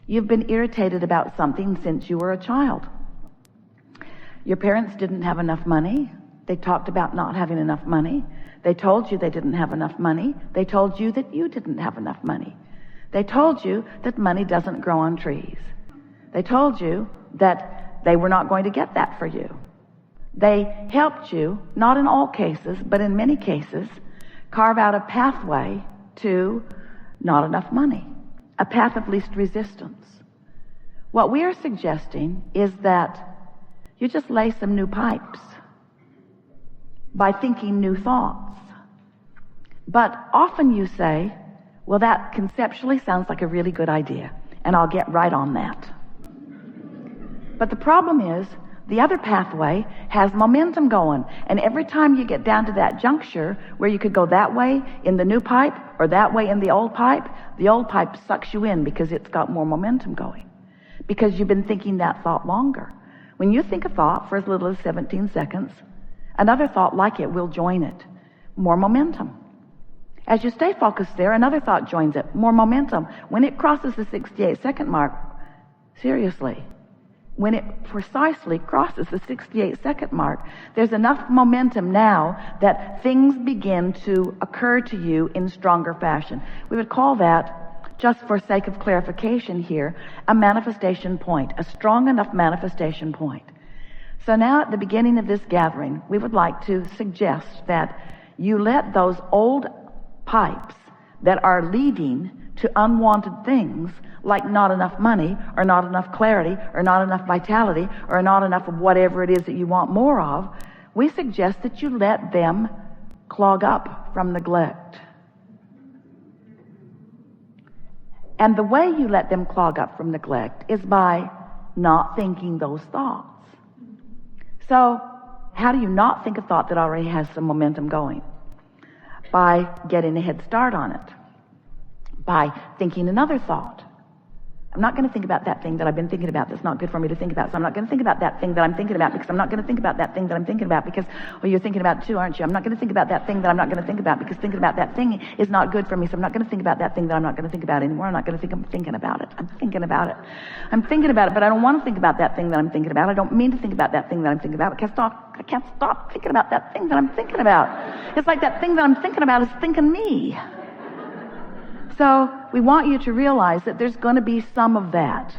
You've been irritated about something since you were a child. Your parents didn't have enough money. They talked about not having enough money. They told you they didn't have enough money. They told you that you didn't have enough money. They told you that money doesn't grow on trees. They told you that they were not going to get that for you. They helped you, not in all cases, but in many cases, carve out a pathway to not enough money, a path of least resistance. What we are suggesting is that you just lay some new pipes by thinking new thoughts. But often you say, well, that conceptually sounds like a really good idea, and I'll get right on that. But the problem is, the other pathway has momentum going, and every time you get down to that juncture where you could go that way in the new pipe or that way in the old pipe sucks you in because it's got more momentum going, because you've been thinking that thought longer. When you think a thought for as little as 17 seconds, another thought like it will join it. More momentum. As you stay focused there, another thought joins it. More momentum. When it crosses the 68-second mark, seriously, when it precisely crosses the 68-second mark, there's enough momentum now that things begin to occur to you in stronger fashion. We would call that, just for sake of clarification here, a manifestation point, a strong enough manifestation point. So now at the beginning of this gathering, we would like to suggest that you let those old pipes that are leading to unwanted things, like not enough money, or not enough clarity, or not enough vitality, or not enough of whatever it is that you want more of, we suggest that you let them clog up from neglect. And the way you let them clog up from neglect is by not thinking those thoughts. So, how do you not think a thought that already has some momentum going? By getting a head start on it. By thinking another thought. I'm not going to think about that thing that I've been thinking about that's not good for me to think about. So I'm not going to think about that thing that I'm thinking about, because I'm not going to think about that thing that I'm thinking about because, well, you're thinking about it too, aren't you? I'm not going to think about that thing that I'm not going to think about because thinking about that thing is not good for me. So I'm not going to think about that thing that I'm not going to think about anymore. I'm not going to think I'm thinking about it. I'm thinking about it. I'm thinking about it, but I don't want to think about that thing that I'm thinking about. I don't mean to think about that thing that I'm thinking about. I can't stop thinking about that thing that I'm thinking about. It's like that thing that I'm thinking about is thinking me. So we want you to realize that there's going to be some of that.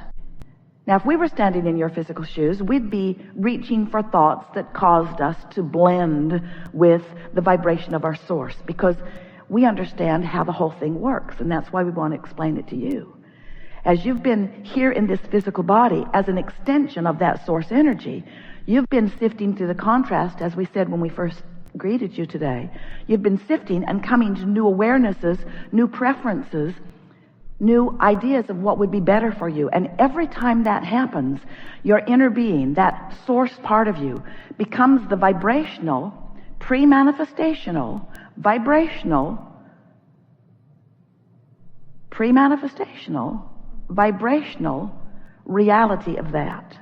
Now, if we were standing in your physical shoes, we'd be reaching for thoughts that caused us to blend with the vibration of our source, because we understand how the whole thing works, and that's why we want to explain it to you. As you've been here in this physical body as an extension of that source energy, you've been sifting through the contrast, as we said when we first greeted you today. You've been sifting and coming to new awarenesses, new preferences, new ideas of what would be better for you. And every time that happens, your inner being, that source part of you, becomes the vibrational, pre-manifestational, vibrational reality of that.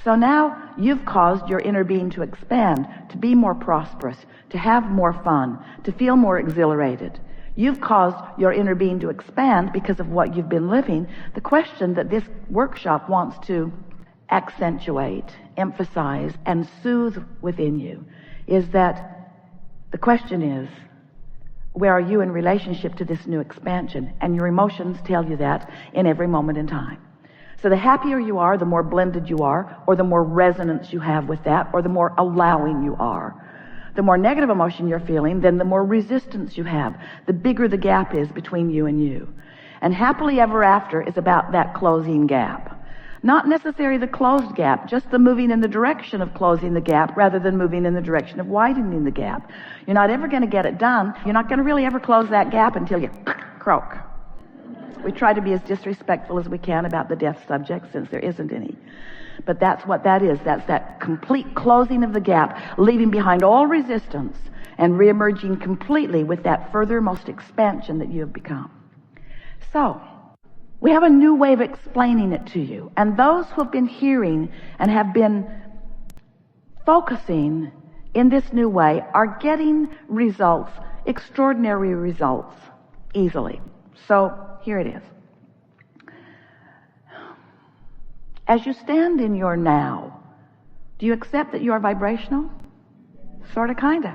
So now you've caused your inner being to expand, to be more prosperous, to have more fun, to feel more exhilarated. You've caused your inner being to expand because of what you've been living. The question that this workshop wants to accentuate, emphasize, and soothe within you is that the question is, where are you in relationship to this new expansion? And your emotions tell you that in every moment in time. So the happier you are, the more blended you are, or the more resonance you have with that, or the more allowing you are. The more negative emotion you're feeling, then the more resistance you have. The bigger the gap is between you and you. And happily ever after is about that closing gap. Not necessarily the closed gap, just the moving in the direction of closing the gap rather than moving in the direction of widening the gap. You're not ever going to get it done. You're not going to really ever close that gap until you croak. We try to be as disrespectful as we can about the deaf subject, since there isn't any. But that's what that is. That's that complete closing of the gap, leaving behind all resistance and reemerging completely with that furthermost expansion that you have become. So, we have a new way of explaining it to you. And those who have been hearing and have been focusing in this new way are getting results, extraordinary results, easily. So, here it is. As you stand in your now, do you accept that you are vibrational? Sort of, kind of.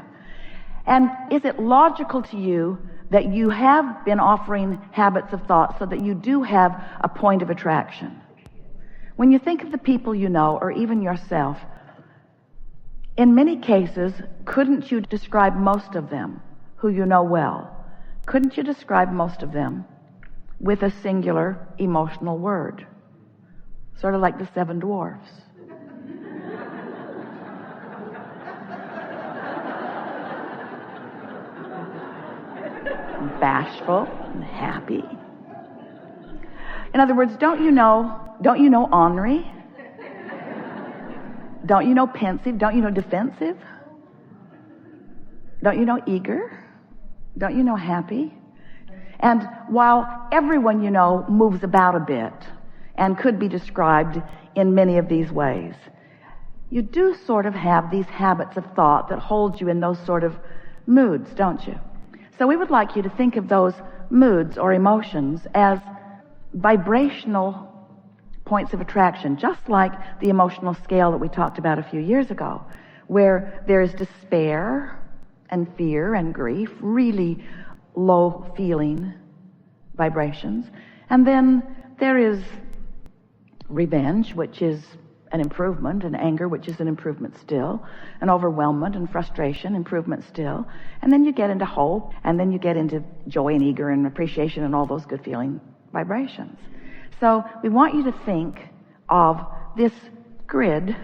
And is it logical to you that you have been offering habits of thought so that you do have a point of attraction? When you think of the people you know, or even yourself, in many cases, couldn't you describe most of them who you know well? Couldn't you describe most of them with a singular emotional word? Sort of like the 7 dwarfs. Bashful and happy. In other words, don't you know ornery? Don't you know pensive? Don't you know defensive? Don't you know eager? Don't you know happy? And while everyone you know moves about a bit and could be described in many of these ways, you do sort of have these habits of thought that hold you in those sort of moods, don't you? So we would like you to think of those moods or emotions as vibrational points of attraction, just like the emotional scale that we talked about a few years ago, where there's despair and fear and grief, really low feeling vibrations. And then there is revenge, which is an improvement, and anger, which is an improvement still, and overwhelmment and frustration, improvement still. And then you get into hope, and then you get into joy and eager and appreciation and all those good feeling vibrations. So we want you to think of this grid,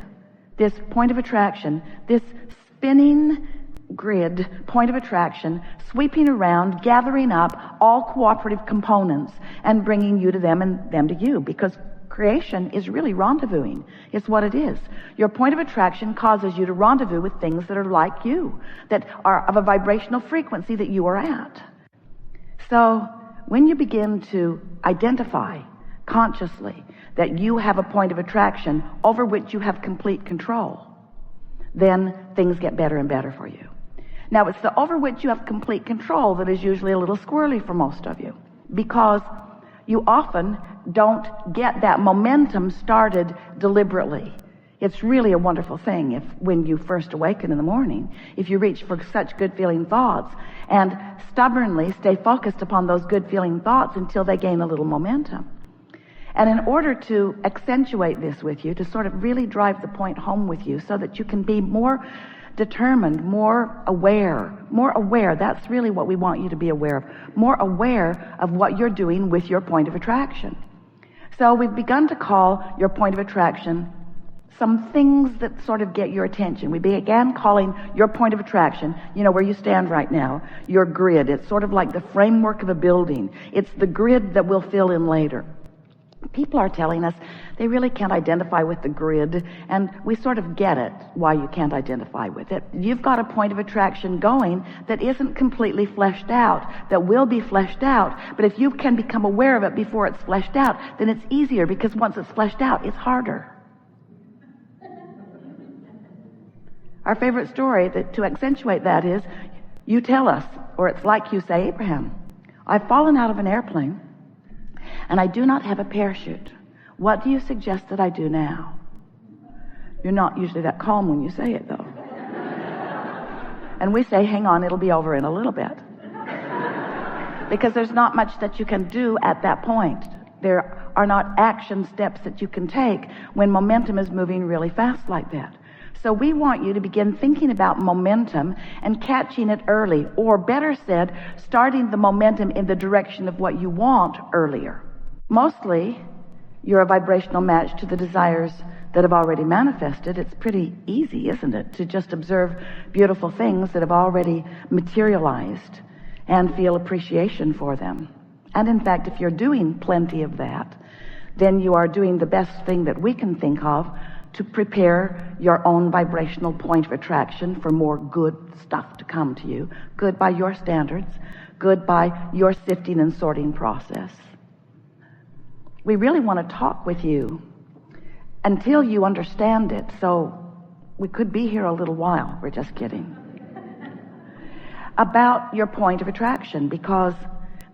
this point of attraction, this spinning grid, point of attraction, sweeping around, gathering up all cooperative components and bringing you to them and them to you, because creation is really rendezvousing. It's what it is. Your point of attraction causes you to rendezvous with things that are like you, that are of a vibrational frequency that you are at. So when you begin to identify consciously that you have a point of attraction over which you have complete control, then things get better and better for you. Now, it's the over which you have complete control that is usually a little squirrely for most of you, because you often don't get that momentum started deliberately. It's really a wonderful thing if, when you first awaken in the morning, if you reach for such good feeling thoughts and stubbornly stay focused upon those good feeling thoughts until they gain a little momentum. And in order to accentuate this with you, to sort of really drive the point home with you so that you can be more determined, more aware, that's really what we want you to be aware of, more aware of what you're doing with your point of attraction. So we've begun to call your point of attraction some things that sort of get your attention. We began calling your point of attraction, where you stand right now, your grid. It's sort of like the framework of a building. It's the grid that we'll fill in later. People are telling us they really can't identify with the grid, and we sort of get it, why you can't identify with it. You've got a point of attraction going that isn't completely fleshed out, that will be fleshed out, but if you can become aware of it before it's fleshed out, then it's easier, because once it's fleshed out, it's harder. Our favorite story to accentuate that is, you tell us, or it's like you say, Abraham, I've fallen out of an airplane, and I do not have a parachute. What do you suggest that I do now? You're not usually that calm when you say it, though. And we say, hang on, it'll be over in a little bit. Because there's not much that you can do at that point. There are not action steps that you can take when momentum is moving really fast like that. So we want you to begin thinking about momentum and catching it early, or better said, starting the momentum in the direction of what you want earlier. Mostly, you're a vibrational match to the desires that have already manifested. It's pretty easy, isn't it, to just observe beautiful things that have already materialized and feel appreciation for them. And in fact, if you're doing plenty of that, then you are doing the best thing that we can think of to prepare your own vibrational point of attraction for more good stuff to come to you. Good by your standards, good by your sifting and sorting process. We really want to talk with you until you understand it, so we could be here a little while. We're just kidding. About your point of attraction, because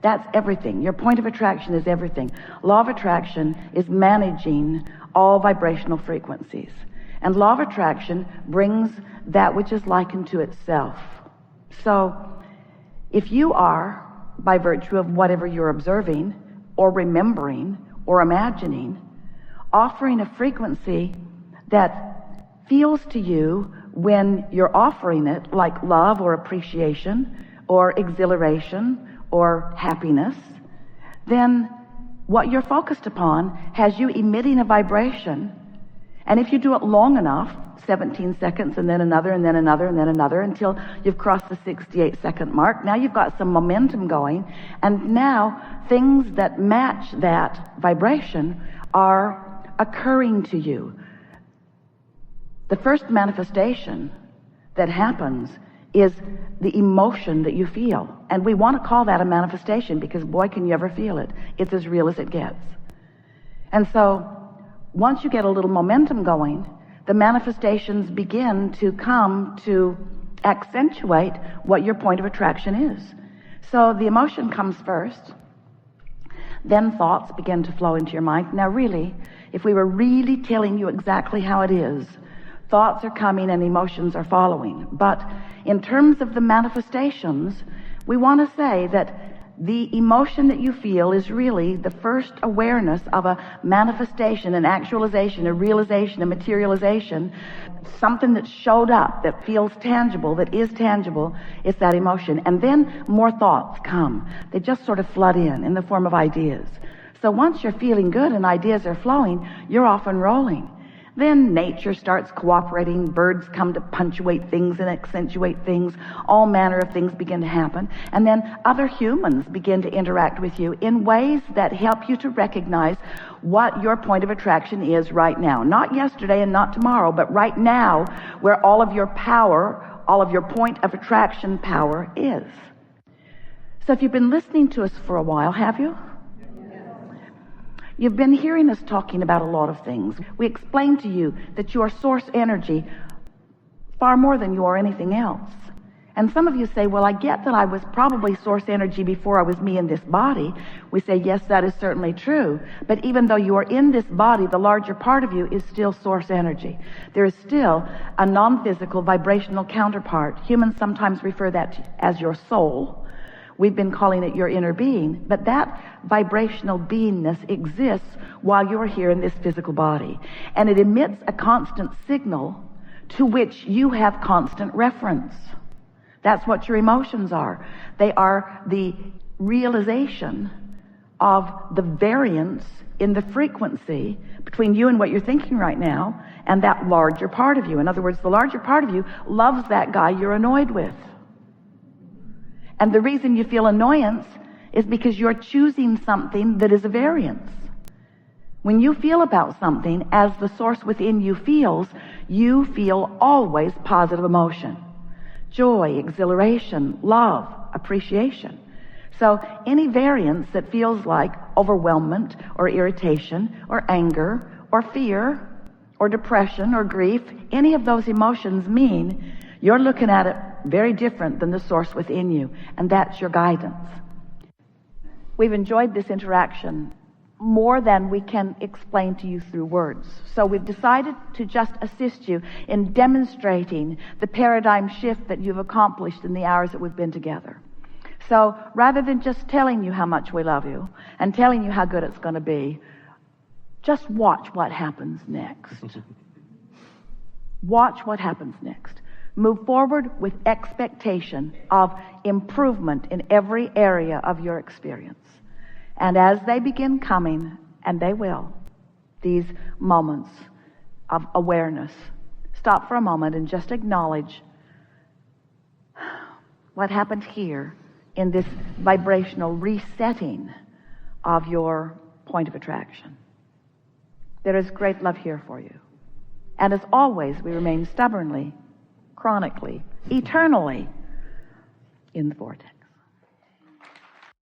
That's everything. Your point of attraction is everything. Law of attraction is managing all vibrational frequencies. And law of attraction brings that which is likened to itself. So if you are, by virtue of whatever you're observing or remembering or imagining, offering a frequency that feels to you when you're offering it like love or appreciation or exhilaration or happiness, then what you're focused upon has you emitting a vibration. And if you do it long enough, 17 seconds and then another and then another and then another until you've crossed the 68-second mark, now you've got some momentum going, and now things that match that vibration are occurring to you. The first manifestation that happens is the emotion that you feel. And we want to call that a manifestation because, boy, can you ever feel it. It's as real as it gets. And so once you get a little momentum going, the manifestations begin to come to accentuate what your point of attraction is. So the emotion comes first, then thoughts begin to flow into your mind. Now really, if we were really telling you exactly how it is, thoughts are coming and emotions are following. But in terms of the manifestations, we want to say that the emotion that you feel is really the first awareness of a manifestation, an actualization, a realization, a materialization, something that showed up, that feels tangible, that is tangible. It's that emotion. And then more thoughts come. They just sort of flood in the form of ideas. So once you're feeling good and ideas are flowing, you're off and rolling. Then nature starts cooperating, birds come to punctuate things and accentuate things, all manner of things begin to happen, and then other humans begin to interact with you in ways that help you to recognize what your point of attraction is right now. Not yesterday and not tomorrow, but right now, where all of your power, all of your point of attraction power is. So if you've been listening to us for a while, have you? You've been hearing us talking about a lot of things. We explained to you that you are source energy far more than you are anything else. And some of you say, well, I get that I was probably source energy before I was me in this body. We say, yes, that is certainly true. But even though you are in this body, the larger part of you is still source energy. There is still a non-physical vibrational counterpart. Humans sometimes refer that as your soul. We've been calling it your inner being, but that vibrational beingness exists while you're here in this physical body. And it emits a constant signal to which you have constant reference. That's what your emotions are. They are the realization of the variance in the frequency between you and what you're thinking right now and that larger part of you. In other words, the larger part of you loves that guy you're annoyed with. And the reason you feel annoyance is because you're choosing something that is a variance. When you feel about something as the source within you feels, you feel always positive emotion. Joy, exhilaration, love, appreciation. So any variance that feels like overwhelmment or irritation or anger or fear or depression or grief, any of those emotions mean you're looking at it very different than the source within you, and that's your guidance. We've enjoyed this interaction more than we can explain to you through words. So we've decided to just assist you in demonstrating the paradigm shift that you've accomplished in the hours that we've been together. So rather than just telling you how much we love you and telling you how good it's going to be, just watch what happens next. Watch what happens next. Move forward with expectation of improvement in every area of your experience. And as they begin coming, and they will, these moments of awareness, stop for a moment and just acknowledge what happened here in this vibrational resetting of your point of attraction. There is great love here for you. And as always, we remain stubbornly, chronically, eternally in the vortex.